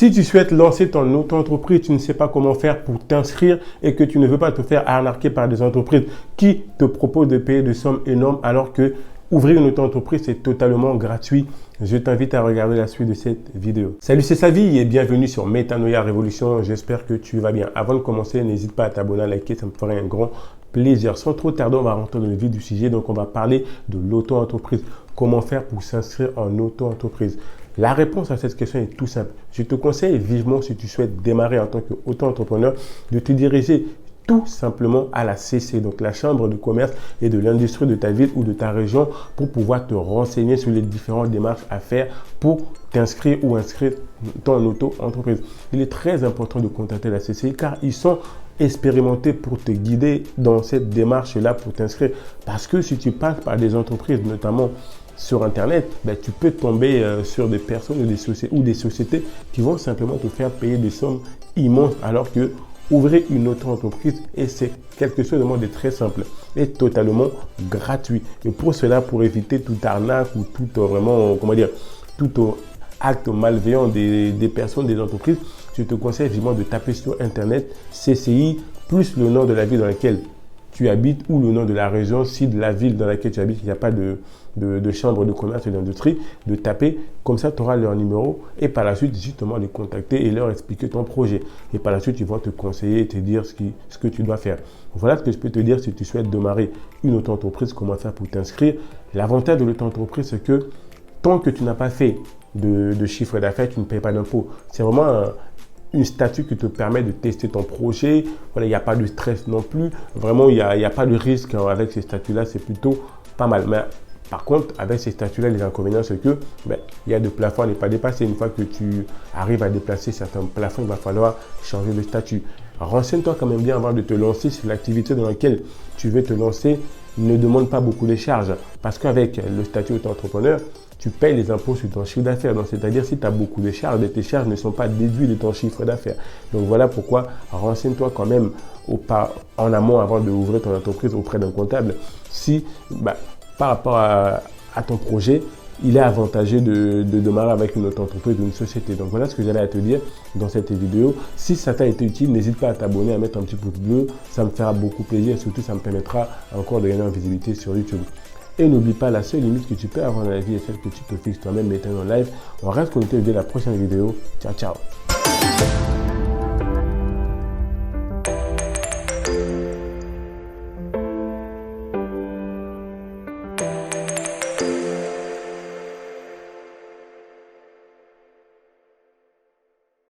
Si tu souhaites lancer ton auto-entreprise, tu ne sais pas comment faire pour t'inscrire et que tu ne veux pas te faire arnaquer par des entreprises qui te proposent de payer des sommes énormes alors que ouvrir une auto-entreprise, c'est totalement gratuit. Je t'invite à regarder la suite de cette vidéo. Salut, c'est Savi et bienvenue sur Metanoia Révolution. J'espère que tu vas bien. Avant de commencer, n'hésite pas à t'abonner, à liker, ça me ferait un grand plaisir. Sans trop tarder, on va rentrer dans le vif du sujet. Donc, on va parler de l'auto-entreprise. Comment faire pour s'inscrire en auto-entreprise? La réponse à cette question est tout simple. Je te conseille vivement, si tu souhaites démarrer en tant qu'auto-entrepreneur, de te diriger tout simplement à la CC, donc la chambre de commerce et de l'industrie de ta ville ou de ta région, pour pouvoir te renseigner sur les différentes démarches à faire pour t'inscrire ou inscrire ton auto-entreprise. Il est très important de contacter la CCI car ils sont expérimentés pour te guider dans cette démarche-là pour t'inscrire. Parce que si tu passes par des entreprises, notamment sur Internet, tu peux tomber sur des personnes ou des sociétés qui vont simplement te faire payer des sommes immenses alors que ouvrir une auto-entreprise, et c'est quelque chose de très simple et totalement gratuit. Et pour cela, pour éviter toute arnaque ou tout tout acte malveillant des personnes, des entreprises, je te conseille vivement de taper sur Internet CCI plus le nom de la ville dans laquelle tu habites ou le nom de la région, si de la ville dans laquelle tu habites, il n'y a pas de chambre de commerce et d'industrie, de taper, comme ça tu auras leur numéro et par la suite justement les contacter et leur expliquer ton projet. Et par la suite, ils vont te conseiller et te dire ce que tu dois faire. Voilà ce que je peux te dire si tu souhaites démarrer une auto-entreprise, comment faire pour t'inscrire. L'avantage de l'auto-entreprise, c'est que tant que tu n'as pas fait de chiffre d'affaires, tu ne payes pas d'impôt. C'est vraiment une statut qui te permet de tester ton projet. Voilà, il n'y a pas de stress non plus. Vraiment, il n'y a pas de risque avec ces statuts-là. C'est plutôt pas mal. Mais par contre, avec ces statuts-là, les inconvénients, c'est que il y a des plafonds à ne pas dépasser. Une fois que tu arrives à déplacer certains plafonds, il va falloir changer de statut. Renseigne-toi quand même bien avant de te lancer si l'activité dans laquelle tu veux te lancer ne demande pas beaucoup de charges. Parce qu'avec le statut auto-entrepreneur, tu payes les impôts sur ton chiffre d'affaires. Donc, c'est-à-dire si tu as beaucoup de charges, tes charges ne sont pas déduites de ton chiffre d'affaires. Donc, voilà pourquoi renseigne-toi quand même en amont avant d'ouvrir ton entreprise auprès d'un comptable. Si par rapport à ton projet, il est avantageux de démarrer avec une autre entreprise ou une société. Donc, voilà ce que j'allais à te dire dans cette vidéo. Si ça t'a été utile, n'hésite pas à t'abonner, à mettre un petit pouce bleu. Ça me fera beaucoup plaisir et surtout, ça me permettra encore de gagner en visibilité sur YouTube. Et n'oublie pas, la seule limite que tu peux avoir dans la vie est celle que tu te fixes toi-même, mettant en live. On reste connecté dès la prochaine vidéo. Ciao, ciao.